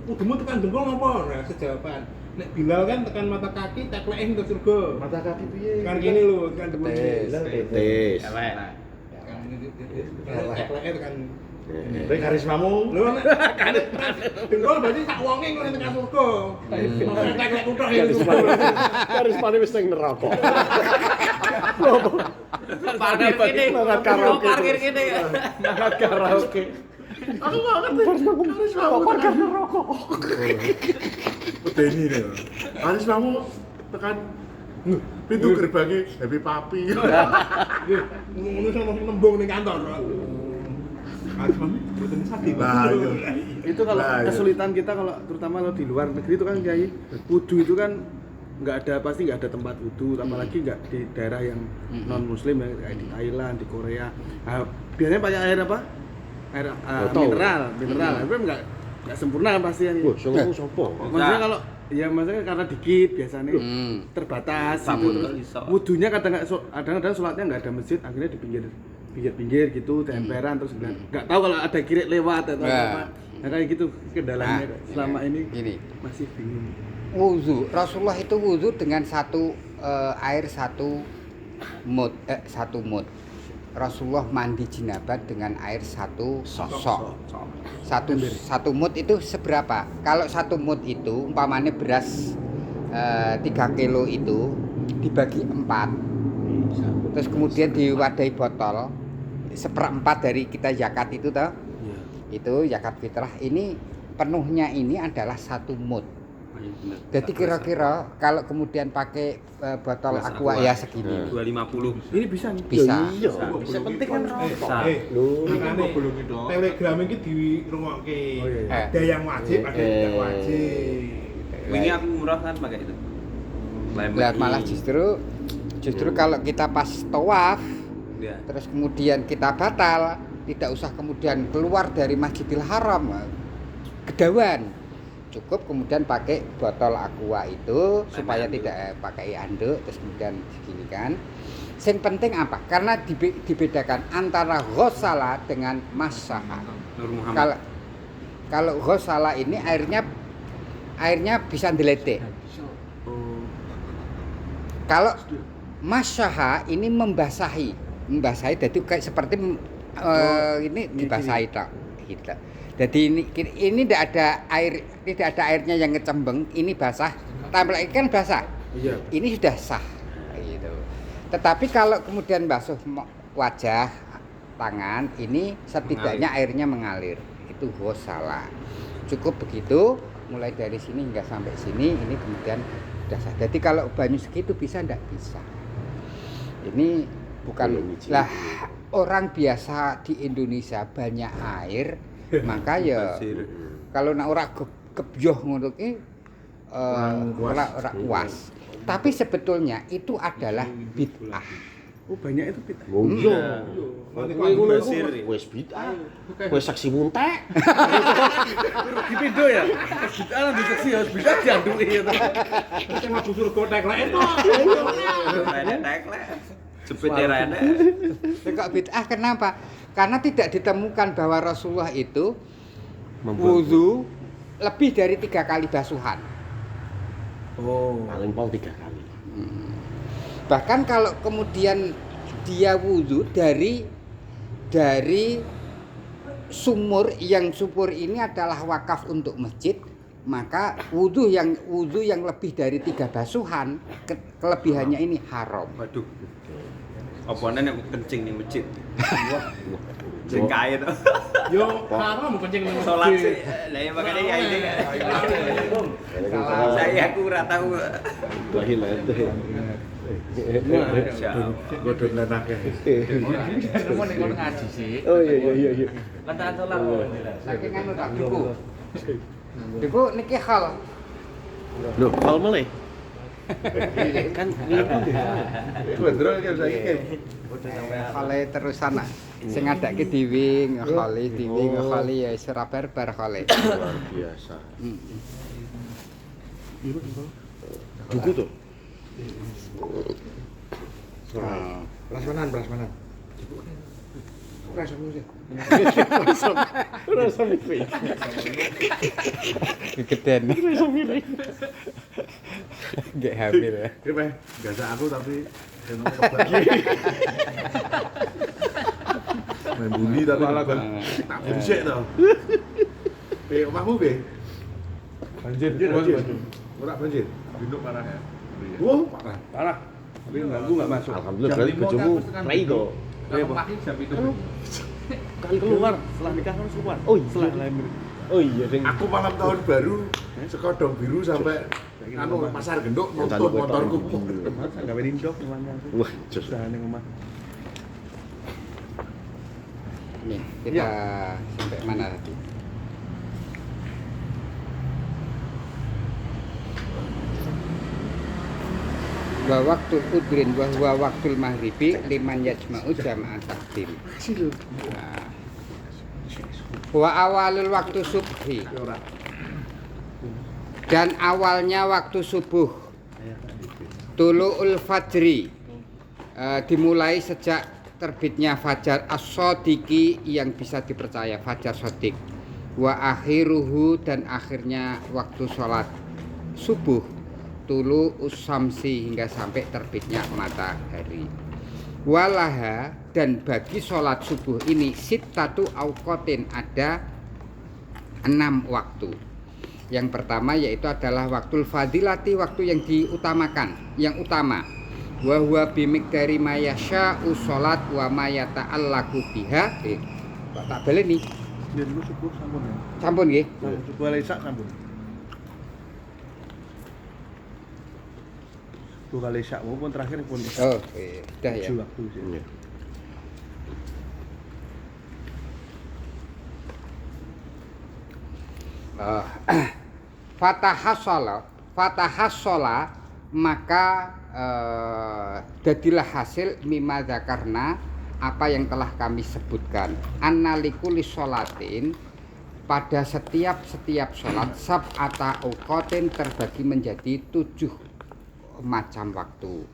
wudumu tekan dengkul ngopo? Nah, sejawaban. Nek Bilal kan tekan mata kaki, teklek ke surga. mata kaki piye? Kan gini lho, tekan dengkul. Tetes. elek. Teklek kan. Tapi karismamu Lho nek dengkul berarti sak wonge kok tekan surga. Teklek kutok ya. karismane wis ning neraka. Parkir kene. Banget karaoke. Parkir kene. Banget karaoke. Aku gak ngerti karismamu tekan neraka. Medeni lho. Karismamu tekan pintu gerbangnya Happy Papi. Ngono sama nembung ning kantor. Karismane boten sadi. Lah iya. Itu kalau Nah, iya. kesulitan kita kalau terutama kalau di luar negeri itu kan Kiai, wudu itu kan pasti nggak ada tempat wudu, apalagi nggak di daerah yang non muslim ya, kayak di Thailand, di Korea. Nah, biasanya pakai air apa? Air mineral. Tapi nggak sempurna pasti ini. Wah, sing ngomong sapa? Maksudnya kalau ya maksudnya karena dikit biasanya terbatas gitu. Sampun Terus iso. wudunya kadang-kadang sholatnya nggak ada masjid, akhirnya di pinggir gitu, temperan terus nggak tahu kalau ada kirik lewat atau apa. Nah kayak gitu kendalanya selama ini Gini, masih bingung. wudu. Rasulullah itu wudu dengan air satu mud. Rasulullah mandi jinabat dengan air satu sosok. Satu mud itu seberapa? Kalau satu mud itu umpamanya beras 3 kilo itu dibagi 4. Terus kemudian diwadahi botol 1/4 dari kita zakat itu toh. Itu zakat fitrah ini penuhnya ini adalah 1 mud. Jadi kira-kira kalau kemudian pakai botol Gelas aqua aqua. ya segini. 250. Ini bisa nih. Bisa. Iya, bisa penting kan rokok. Bisa. Lho, Makane belum itu. Telegram iki dirungokke. Oh, iya, iya. Ada yang wajib, ada yang tidak wajib. Wingi aku murah kan pakai itu. Lah malah justru kalau kita pas tawaf Ya. terus kemudian kita batal, tidak usah kemudian keluar dari Masjidil Haram kedawan, cukup kemudian pakai botol aqua itu supaya tidak pakai anduk terus kemudian segini kan. Yang penting apa? Karena dibedakan antara ghosala dengan masyaha. Nur Muhammad. Kalau ghosala ini airnya bisa diletek. Kalau masyaha ini membasahi jadi kayak seperti ini dibasahi tak gitu. Jadi ini tidak ada airnya yang ngecembeng, ini basah. Tampil ikan basah. Iya. Ini sudah sah gitu. Tetapi kalau kemudian basuh wajah, tangan, ini setidaknya airnya mengalir. Itu ghosala. Cukup begitu, mulai dari sini hingga sampai sini ini kemudian sudah sah. Jadi kalau banyu segitu bisa enggak bisa. Ini bukan lah orang biasa di Indonesia banyak air, maka ya kalau nak ora gebyoh ngono ki ora puas. Tapi sebetulnya itu adalah bid'ah. Oh banyak itu bid'ah. Oh iya. Kowe ngono Basir. wis bid'ah. Kowe saksi muntek. Di video ya. Bid'ah lan diseksi harus bid'ah dianduki ya. Sing mlebu surga teklek itu. Teklek. Jepitnya rene. Kok bid'ah kenapa? Karena tidak ditemukan bahwa Rasulullah itu wudu lebih dari 3 kali basuhan. Oh. Paling pol 3 kali. Bahkan kalau kemudian dia wudu dari sumur ini adalah wakaf untuk masjid, maka wudu yang lebih dari 3 basuhan kelebihannya ini haram. Waduh. Opone nek kencing ning masjid. Sing kae to. Yo haram kencing nang Salat sih. Lah ya makane ya ini. Saya aku ora tahu. Lahir lete. Godhon lenake. Kamu nek kono ngaji sih. Oh iya. Lantaran salat. Saking anu tak duku. Duku niki hal. Lho, hal meleh. Kan gondrong kan saiki. Hale terusan nak sing ngadake dhewe ngkhali ya wis ora barbar hale. Luar biasa. Duku tuh. Prasmanan. Rasa mikir. Gegeden. Gak hamil ya. Iki meh gasa aku tapi kebagi. main bully tapi Malah tak berisik to. Omahmu piye? Banjir, Banjir. Ora banjir. Binduk parah ya. Oh, parah. Parah. Tapi ganggu enggak masuk. Alhamdulillah Jam berarti 5 bojomu kan kan play to. Kalau pagi jam itu. Kan keluar setelah nikah harus keluar. Oh, iya. Setelah lahir. Oh iya, sing Aku malam tahun baru sekodong biru sampai anu pasar genduk nonton motorku. Gawe rindok rumahnya. Wah, jos. Usaha ning omah. Nih, kita sampai mana tadi? Wa waktu udrin wa huwa waktul maghribi liman yajma'u jama'at takdim. Nah. Wa awalul waktu subhi. Dan awalnya waktu subuh. Tulu'ul fajri. Dimulai sejak terbitnya fajar as-shadiqi yang bisa dipercaya, fajar shadiq. Wa akhiruhu dan akhirnya waktu sholat subuh tulu usamsi hingga sampai terbitnya matahari. Walaha dan bagi sholat subuh ini sittatu auqatin ada 6 waktu. Yang pertama yaitu adalah waktul fadilati, waktu yang diutamakan, yang utama. Wa huwa bimiqdari ma yasya'u sholat wa ma yata'allaqu biha. Kok tak baleni? Dia dulu subuh sampun ya. Sampun nggih. Subuh Al-Isya sampun. Subuh Al-Isya pun terakhir pun. Oh, sudah ya. 7 waktu sih. Fatahassola maka jadilah hasil mimma dzakarna apa yang telah kami sebutkan annalikulli sholatin pada setiap sholat sab'ata auqatin terbagi menjadi 7 macam waktu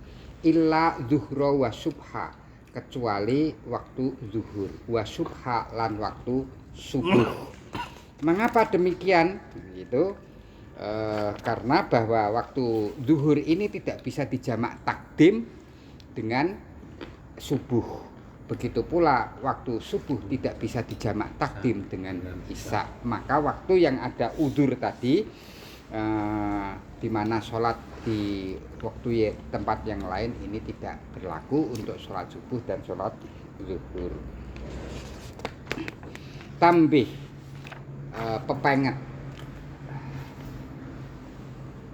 illa zuhra wa subha kecuali waktu zuhur wa subha lan waktu subuh. Mengapa demikian? Gitu. Karena bahwa waktu zuhur ini tidak bisa dijamak takdim dengan subuh. Begitu pula waktu subuh tidak bisa dijamak takdim dengan isya. Maka waktu yang ada udzur tadi di mana sholat di waktu tempat yang lain ini tidak berlaku untuk sholat subuh dan sholat zuhur. Tambih pepenget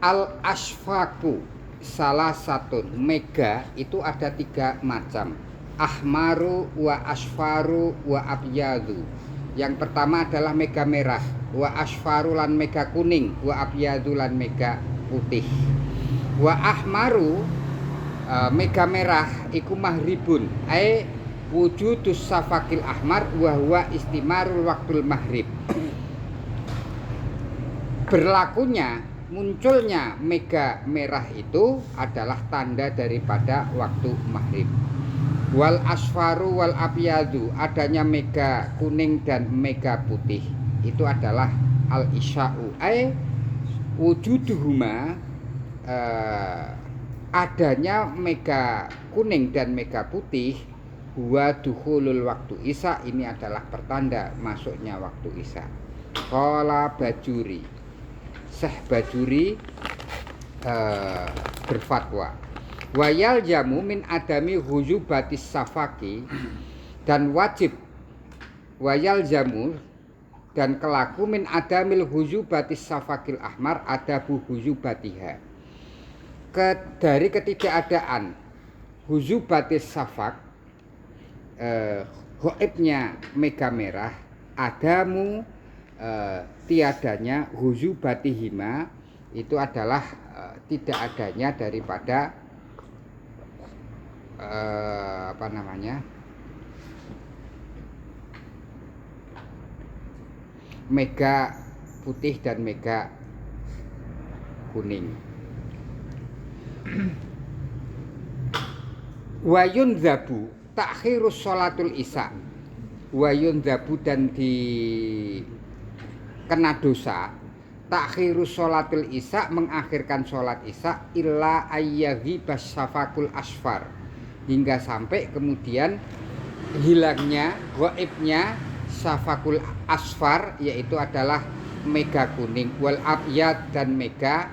al-asfaku salah satu mega itu ada 3 macam. Ahmaru wa asfaru wa abyadu. Yang pertama adalah mega merah, wa asfaru lan mega kuning, wa abyadu lan mega putih. Wa ahmaru mega merah iku mahribun ai wujudus safakil ahmar wa huwa istimarul waktul maghrib. Berlakunya munculnya mega merah itu adalah tanda daripada waktu maghrib. Wal asfaru wal abyadu adanya mega kuning dan mega putih itu adalah al isya'u ai wujuduhuma adanya mega kuning dan mega putih huwa dukhulul waktu isya ini adalah pertanda masuknya waktu isya. Qala Bajuri Syekh Bajuri berfatwa wayal jamu min adami hujubatis safaki dan wajib wayal jamu dan kelaku min adamil hujubatis safakil ahmar adabu hujubatiha dari ketidakadaan hujubatis safak hoibnya mega merah adamu tiadanya hujubatihima itu adalah tidak adanya daripada mega putih dan mega kuning. Wayun zabu takhirus sholatul isya. Wayun zabu dan di kena dosa takhirus sholatul isya mengakhirkan sholat isya illa ayyaghi basafakul asfar hingga sampai kemudian hilangnya, ghaibnya safakul asfar, yaitu adalah mega kuning, wal abyad dan mega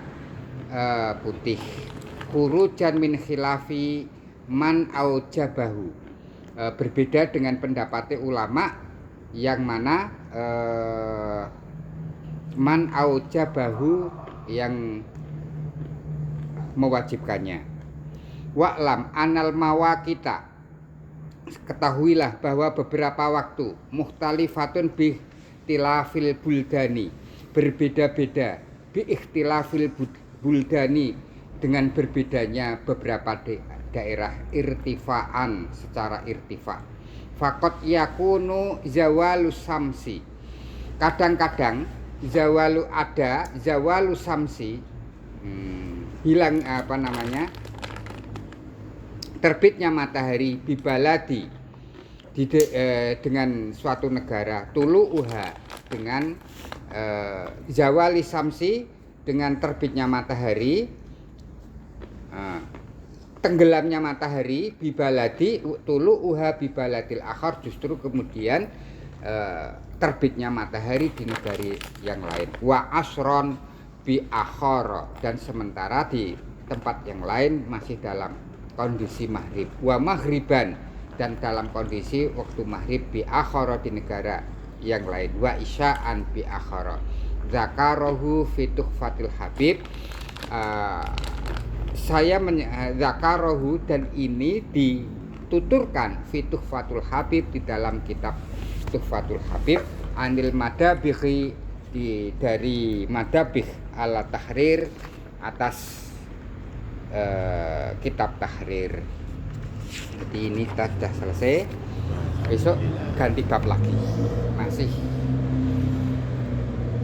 putih. Khurujan min khilafi man aujabahu, berbeda dengan pendapat ulama yang mana man aujabahu yang mewajibkannya. Wa'lam anal mawaqita, ketahuilah bahwa beberapa waktu muhtalifatun bi ikhtilafil buldani, berbeda-beda bi ikhtilafil buldani, dengan berbedanya beberapa daerah, irtifaan secara irtifa. Faqat yakunu zawalus samsi, kadang-kadang zawalus samsi, hilang terbitnya matahari bibaladi dengan suatu negara, tulu'uha dengan zawali samsi, dengan terbitnya matahari, tenggelamnya matahari, bibaladi tulu'uha bibaladil akhar, justru kemudian terbitnya matahari di negara yang lain. Wa asron bi akhara, dan sementara di tempat yang lain masih dalam kondisi maghrib. Wa maghriban, dan dalam kondisi waktu maghrib bi akhara di negara yang lain. Wa isya'an bi akhara. Zakarahu fi tuhfatil habib, zakarahu, dan ini dituturkan fi tuhfatul habib, di dalam kitab tuhfatul habib, anil madabighi, dari madabih ala tahrir, atas kitab tahrir. Jadi ini kita sudah selesai, besok ganti bab lagi,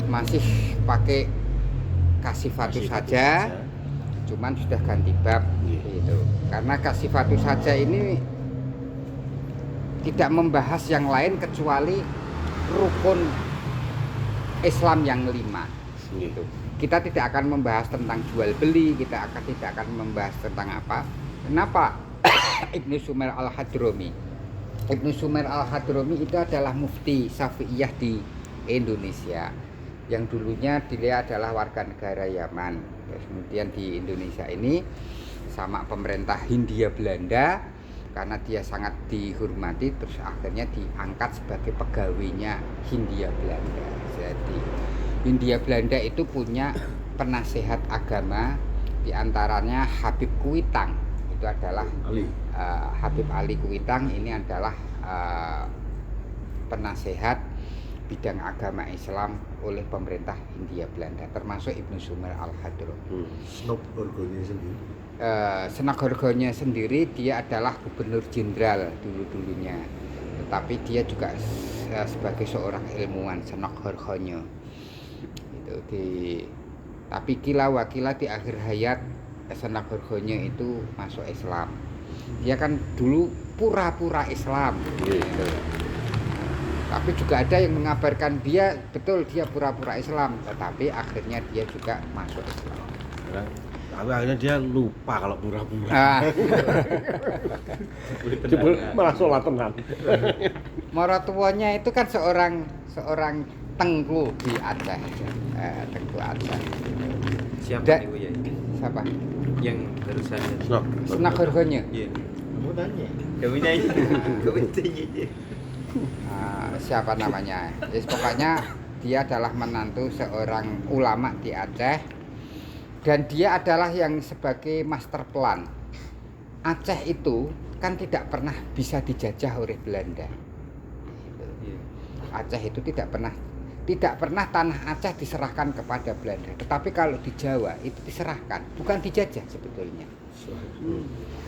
masih pakai kasifatus saja, cuman sudah ganti bab gitu. Karena kasifatus saja ini tidak membahas yang lain kecuali rukun Islam yang 5 gitu. Kita tidak akan membahas tentang jual beli, kita tidak akan membahas tentang apa. Kenapa? Ibnu Sumair al-Hadrami. Ibnu Sumair al-Hadrami itu adalah mufti Syafi'iyah di Indonesia, yang dulunya dia adalah warga negara Yaman. Terus kemudian di Indonesia ini sama pemerintah Hindia Belanda, karena dia sangat dihormati, terus akhirnya diangkat sebagai pegawainya Hindia Belanda. Jadi Hindia Belanda itu punya penasehat agama, diantaranya Habib Kuitang, itu adalah Habib Ali Kuitang. Ini adalah penasehat bidang agama Islam oleh pemerintah Hindia Belanda, termasuk Ibnu Sumair al-Hadrami. Senagorgonya sendiri dia adalah gubernur jenderal dulunya, tetapi dia juga sebagai seorang ilmuwan senagorgonya. Tapi kila wakila di akhir hayat senagorgonya itu masuk Islam. Dia kan dulu pura-pura Islam gitu. Tapi juga ada yang mengabarkan dia pura-pura Islam, tetapi akhirnya dia juga masuk Islam. Tapi akhirnya dia lupa kalau pura-pura. Jebul malah sholat tenan. Maratuanya itu kan seorang tengku di Aceh. Tengku Aceh. Siapa nih ya? Siapa? Yang barusan. Senagorgonya. Iya. Kamu tanya. Kamu tanya. Siapa namanya? Pokoknya dia adalah menantu seorang ulama di Aceh, dan dia adalah yang sebagai master plan. Aceh itu kan tidak pernah bisa dijajah oleh Belanda. Aceh itu tidak pernah tanah Aceh diserahkan kepada Belanda. Tetapi kalau di Jawa itu diserahkan, bukan dijajah sebetulnya.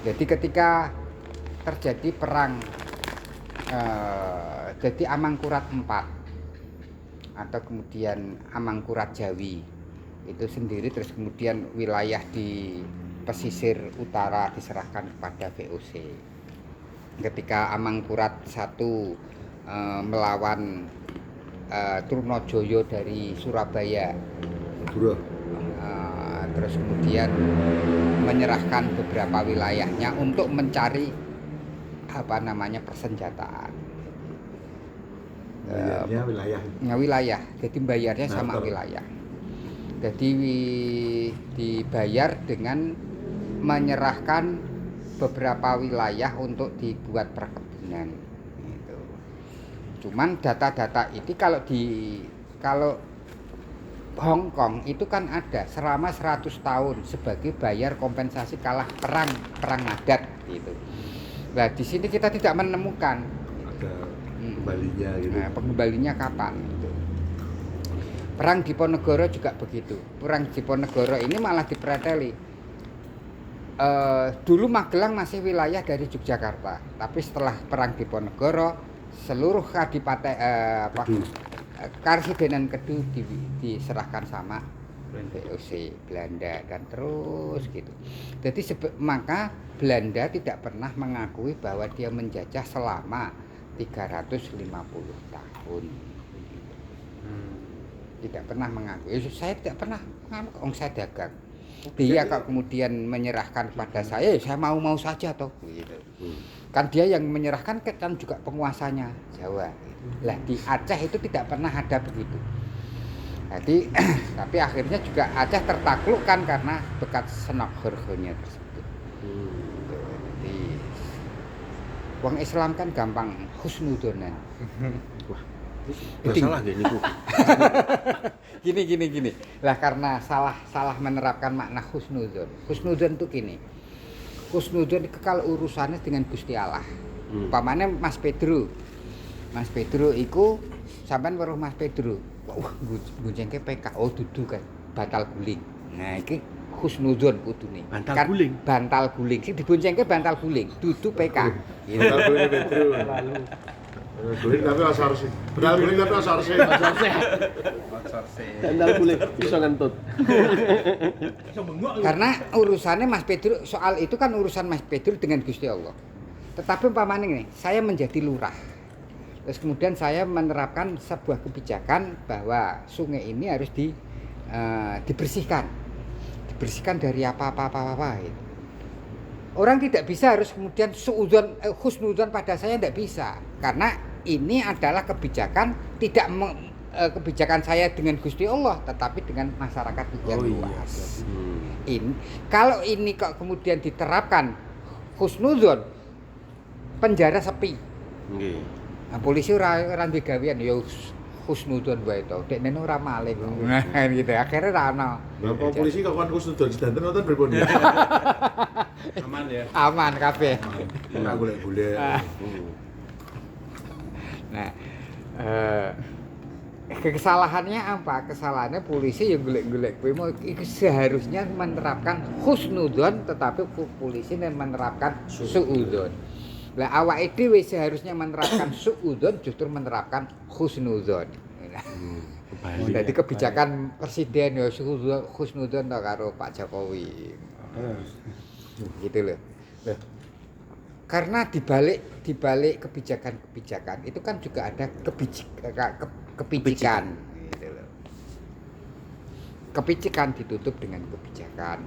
Jadi ketika terjadi perang, jadi Amangkurat IV atau kemudian Amangkurat Jawi itu sendiri, terus kemudian wilayah di pesisir utara diserahkan kepada VOC. Ketika Amangkurat I melawan Trunojoyo dari Surabaya, terus kemudian menyerahkan beberapa wilayahnya untuk mencari persenjataan. Bayarnya wilayah. Wilayah, jadi bayarnya sama Barter. wilayah. Jadi dibayar dengan menyerahkan beberapa wilayah untuk dibuat perkebunan. Gitu. Cuman data-data itu kalau Hong Kong itu kan ada selama 100 tahun sebagai bayar kompensasi kalah perang adat gitu. Nah di sini kita tidak menemukan Ada kembalinya gitu. Nah, pengembalinya kapan gitu. Perang Diponegoro juga begitu. Perang Diponegoro ini malah dipreteli. Dulu Magelang masih wilayah dari Yogyakarta, tapi setelah Perang Diponegoro seluruh Karsidenan Kedu diserahkan sama VOC Belanda dan terus gitu. Jadi maka Belanda tidak pernah mengakui bahwa dia menjajah selama 350 tahun. Tidak pernah mengakui. Saya tidak pernah mengaku, saya dagang. Dia kalau kemudian menyerahkan kepada saya mau saja toh gitu. Kan dia yang menyerahkan kan juga penguasanya Jawa. Lah di Aceh itu tidak pernah ada begitu. Jadi tapi akhirnya juga Aceh tertaklukkan karena bekat Senok Horgonya tersebut. Jadi wong Islam kan gampang husnudonan. Masalah gini Bu. Gini. Lah karena salah menerapkan makna husnudzon. Husnudzon itu gini. Husnudzon itu kalau urusannya dengan Gusti Allah. Umpamane Mas Pedro iku sampean weruh Mas Pedro. Wah, gunjengke PK. Oh, dudu kan batal guling. Nah, iki husnudzon kudune. Bantal guling. Sing diboncengke bantal guling, dudu PK. Bantal guling Pedro. Guling tapi asar sih. Bantal guling tapi asar sih. Sandal kulit iso ngentut. Karena urusannya Mas Pedro, soal itu kan urusan Mas Pedro dengan Gusti Allah. Tetapi umpamanya nih, saya menjadi lurah. Terus kemudian saya menerapkan sebuah kebijakan bahwa sungai ini harus dibersihkan. Dibersihkan dari apa gitu. Orang tidak bisa harus kemudian husnudzon pada saya, tidak bisa. Karena ini adalah kebijakan kebijakan saya dengan Gusti Allah, tetapi dengan masyarakat yang luas. Kalau ini kok kemudian diterapkan husnudzon, penjara sepi. Nah, polisi ora duwe gawean ya husnudzon wae to. Dekne ora maling. Nah, gitu. Akhirnya ora ana. Bapak polisi kawan husnudzon sedanten nonton berpon. Aman ya. Aman kabeh. Ora golek-golek. Nah, kesalahannya apa? Kesalahannya polisi yang golek-golek kuwi itu seharusnya menerapkan husnudzon, tetapi polisi menerapkan suudzon. Lah awake dhewe seharusnya menerapkan suudzon, justru menerapkan husnudzon. Jadi kebijakan presiden ya husnudzon karo Pak Jokowi. Gitu loh. Karena dibalik kebijakan itu kan juga ada kepicikan gitu loh. Kepicikan ditutup dengan kebijakan.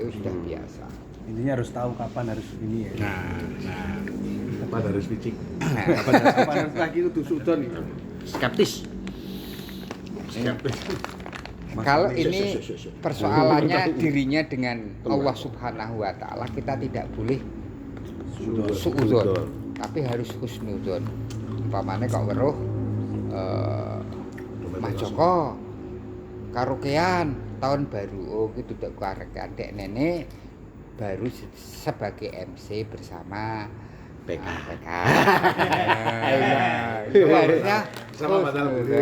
Itu sudah biasa. Intinya harus tahu kapan harus ini ya. Kapan harus picik. Kapan harus lagi itu sudon itu. Skeptis. Kalau ini persoalannya dirinya dengan Allah Subhanahu wa taala, kita tidak boleh suudzon, tapi harus husnudzon. Umpamane kok weruh Mas Joko karaokean tahun baru, oh gitu dak karaokean dek nenek baru sebagai MC bersama PK. Itu harusnya Sama batal guling.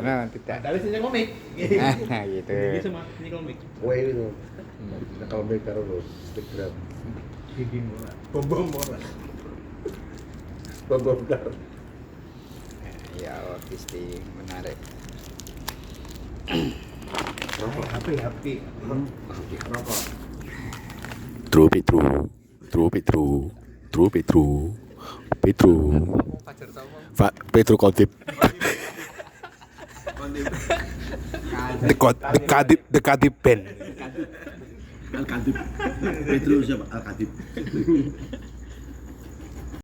Nah, tidak. Dari sini komik. Nah, gitu. Ini sama sini komik. Kowe itu. Kalau mereka terus Instagram. Gigi murah. Bom murah. Bom dar. Ya, artistik menarik. HP. Rokok. Petro Kotip. The Kadip band. Al-Kadib. Petro siapa? Al-Kadib.